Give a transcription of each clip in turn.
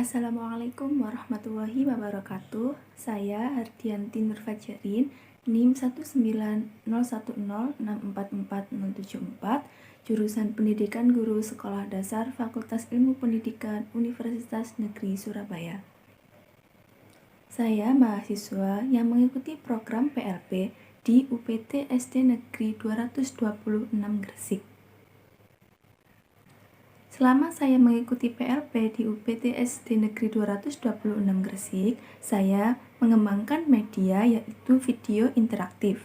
Assalamualaikum warahmatullahi wabarakatuh. Saya Hardianti Nurfajarin, NIM 19010644074, jurusan Pendidikan Guru Sekolah Dasar Fakultas Ilmu Pendidikan Universitas Negeri Surabaya. Saya mahasiswa yang mengikuti program PLP di UPT SD Negeri 226 Gresik. Selama saya mengikuti PLP di UPT SD Negeri 226 Gresik, saya mengembangkan media yaitu video interaktif.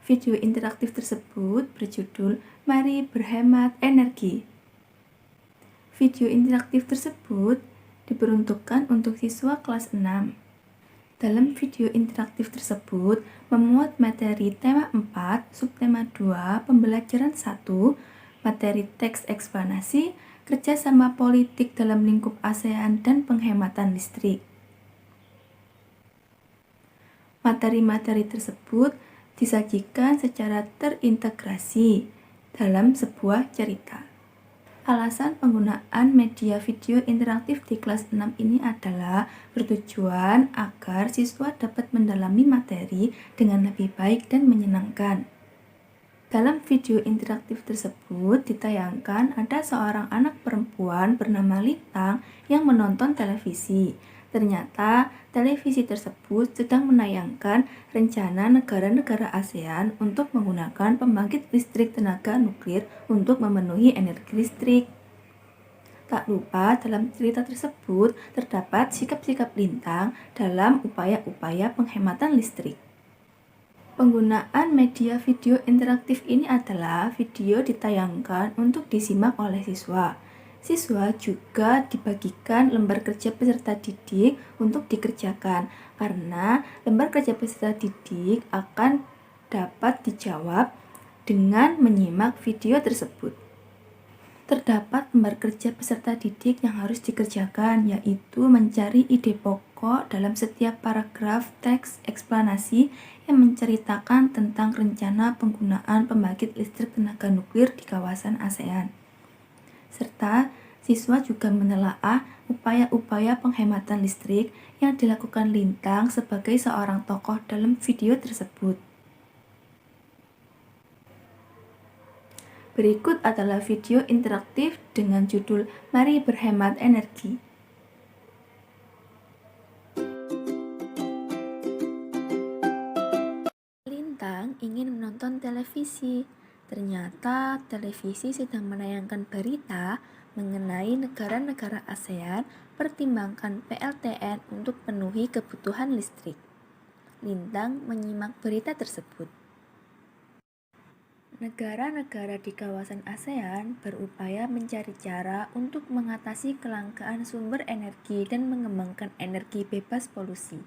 Video interaktif tersebut berjudul Mari Berhemat Energi. Video interaktif tersebut diperuntukkan untuk siswa kelas 6. Dalam video interaktif tersebut memuat materi tema 4, subtema 2, pembelajaran 1, materi teks eksplanasi, kerjasama politik dalam lingkup ASEAN dan penghematan listrik. Materi-materi tersebut disajikan secara terintegrasi dalam sebuah cerita. Alasan penggunaan media video interaktif di kelas 6 ini adalah bertujuan agar siswa dapat mendalami materi dengan lebih baik dan menyenangkan. Dalam video interaktif tersebut ditayangkan ada seorang anak perempuan bernama Lintang yang menonton televisi. Ternyata televisi tersebut sedang menayangkan rencana negara-negara ASEAN untuk menggunakan pembangkit listrik tenaga nuklir untuk memenuhi energi listrik. Tak lupa dalam cerita tersebut terdapat sikap-sikap Lintang dalam upaya-upaya penghematan listrik. Penggunaan media video interaktif ini adalah video ditayangkan untuk disimak oleh siswa. Siswa juga dibagikan lembar kerja peserta didik untuk dikerjakan, karena lembar kerja peserta didik akan dapat dijawab dengan menyimak video tersebut. Terdapat lembar kerja peserta didik yang harus dikerjakan, yaitu mencari ide pokok dalam setiap paragraf teks eksplanasi yang menceritakan tentang rencana penggunaan pembangkit listrik tenaga nuklir di kawasan ASEAN. Serta siswa juga menelaah upaya-upaya penghematan listrik yang dilakukan Lintang sebagai seorang tokoh dalam video tersebut. Berikut adalah video interaktif dengan judul Mari Berhemat Energi. Lintang ingin menonton televisi. Ternyata televisi sedang menayangkan berita mengenai negara-negara ASEAN pertimbangkan PLTN untuk penuhi kebutuhan listrik. Lintang menyimak berita tersebut. Negara-negara di kawasan ASEAN berupaya mencari cara untuk mengatasi kelangkaan sumber energi dan mengembangkan energi bebas polusi.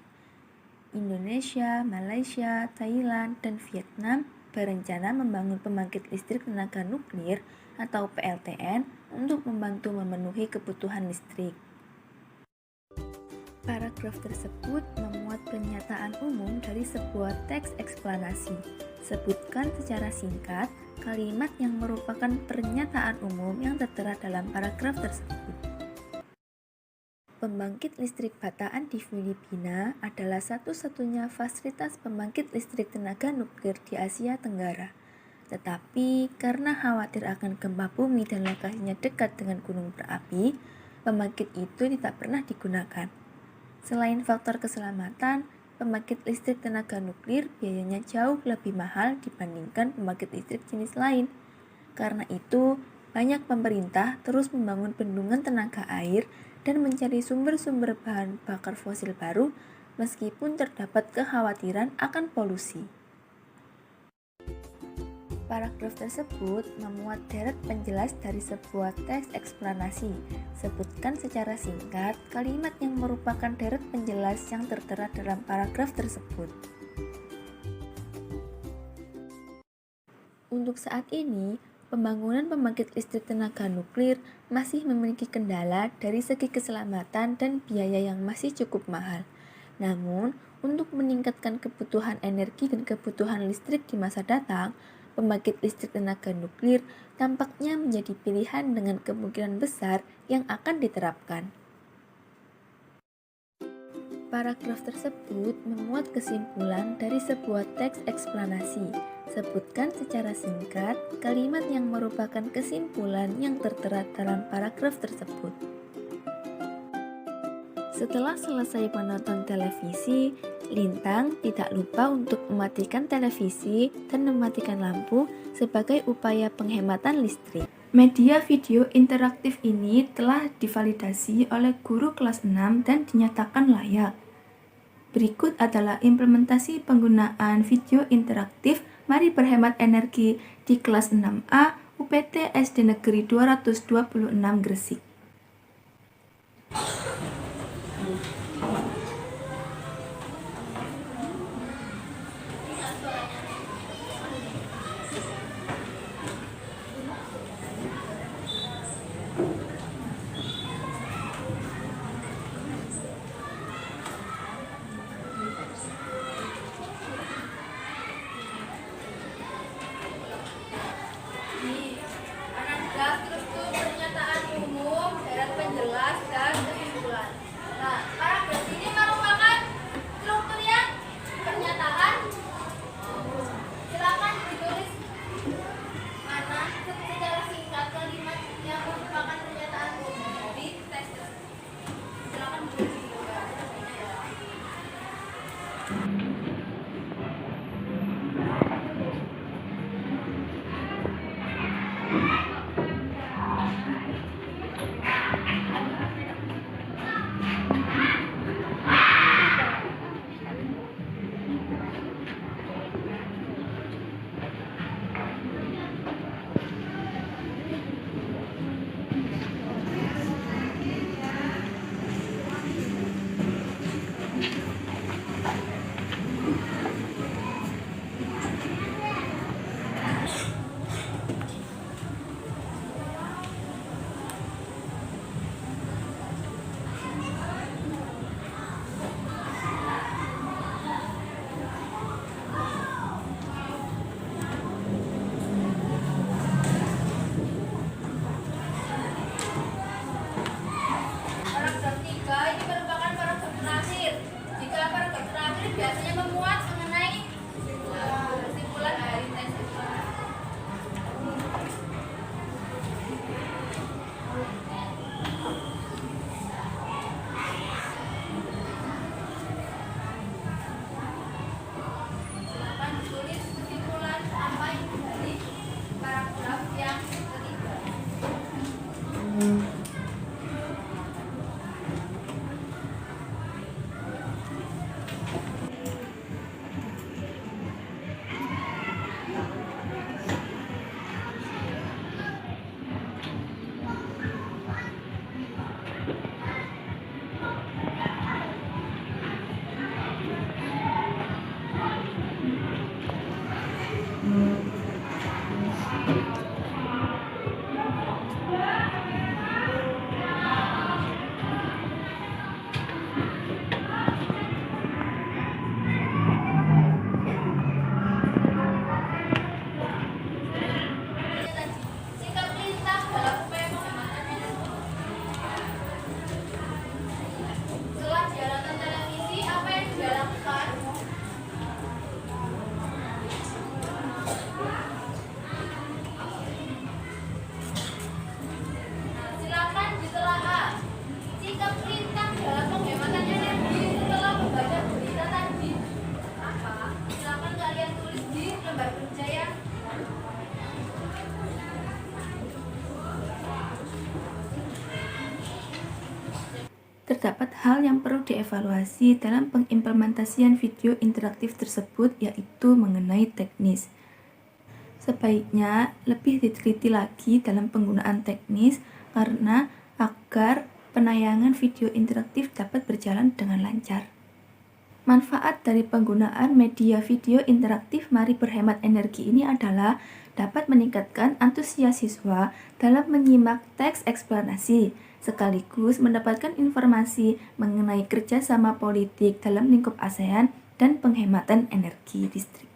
Indonesia, Malaysia, Thailand, dan Vietnam berencana membangun pembangkit listrik tenaga nuklir atau PLTN untuk membantu memenuhi kebutuhan listrik. Paragraf tersebut memuat pernyataan umum dari sebuah teks eksplanasi. Sebutkan secara singkat kalimat yang merupakan pernyataan umum yang tertera dalam paragraf tersebut. Pembangkit listrik Bataan di Filipina adalah satu-satunya fasilitas pembangkit listrik tenaga nuklir di Asia Tenggara. Tetapi karena khawatir akan gempa bumi dan lokasinya dekat dengan gunung berapi, pembangkit itu tidak pernah digunakan. Selain faktor keselamatan, pembangkit listrik tenaga nuklir biayanya jauh lebih mahal dibandingkan pembangkit listrik jenis lain. Karena itu, banyak pemerintah terus membangun bendungan tenaga air dan mencari sumber-sumber bahan bakar fosil baru meskipun terdapat kekhawatiran akan polusi. Paragraf tersebut memuat deret penjelas dari sebuah teks eksplanasi. Sebutkan secara singkat kalimat yang merupakan deret penjelas yang tertera dalam paragraf tersebut. Untuk saat ini, pembangunan pembangkit listrik tenaga nuklir masih memiliki kendala dari segi keselamatan dan biaya yang masih cukup mahal. Namun, untuk meningkatkan kebutuhan energi dan kebutuhan listrik di masa datang, pembangkit listrik tenaga nuklir tampaknya menjadi pilihan dengan kemungkinan besar yang akan diterapkan. Paragraf tersebut memuat kesimpulan dari sebuah teks eksplanasi. Sebutkan secara singkat kalimat yang merupakan kesimpulan yang tertera dalam paragraf tersebut. Setelah selesai menonton televisi, Lintang tidak lupa untuk mematikan televisi dan mematikan lampu sebagai upaya penghematan listrik. Media video interaktif ini telah divalidasi oleh guru kelas 6 dan dinyatakan layak. Berikut adalah implementasi penggunaan video interaktif Mari Berhemat Energi di kelas 6A UPT SD Negeri 226 Gresik. Struktur pernyataan umum, syarat penjelas, dan kesimpulan. Nah, paragraf ini merupakan struktur yang pernyataan. Silakan ditulis mana secara singkat kalimat yang merupakan pernyataan umum di teks tersebut. Silakan ditulis juga. Paragraf 3 ini merupakan paragraf terakhir. Jika paragraf terakhir biasanya memuat mengenai kesimpulan dari teks eksplanasi. Silakan ditulis kesimpulan apa yang dari paragraf yang ketiga. Sikap Lintang dalam upaya penghematan energi. Setelah dia nonton televisi, apa yang dia lakukan? Nah, silakan ditelaah. Sikap Lintang dalam penghematan energi setelah membaca berita tadi apa? Silakan kalian tulis di lembar kerja ya. Terdapat hal yang perlu dievaluasi dalam pengimplementasian video interaktif tersebut, yaitu mengenai teknis. Sebaiknya lebih diteliti lagi dalam penggunaan teknis karena agar penayangan video interaktif dapat berjalan dengan lancar. Manfaat dari penggunaan media video interaktif Mari Berhemat Energi ini adalah dapat meningkatkan antusias siswa dalam menyimak teks eksplanasi, sekaligus mendapatkan informasi mengenai kerjasama politik dalam lingkup ASEAN dan penghematan energi listrik.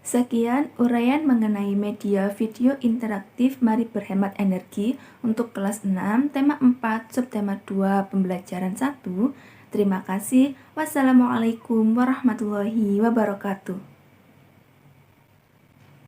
Sekian uraian mengenai media video interaktif Mari Berhemat Energi untuk kelas 6, tema 4, subtema 2, pembelajaran 1. Terima kasih. Wassalamualaikum warahmatullahi wabarakatuh.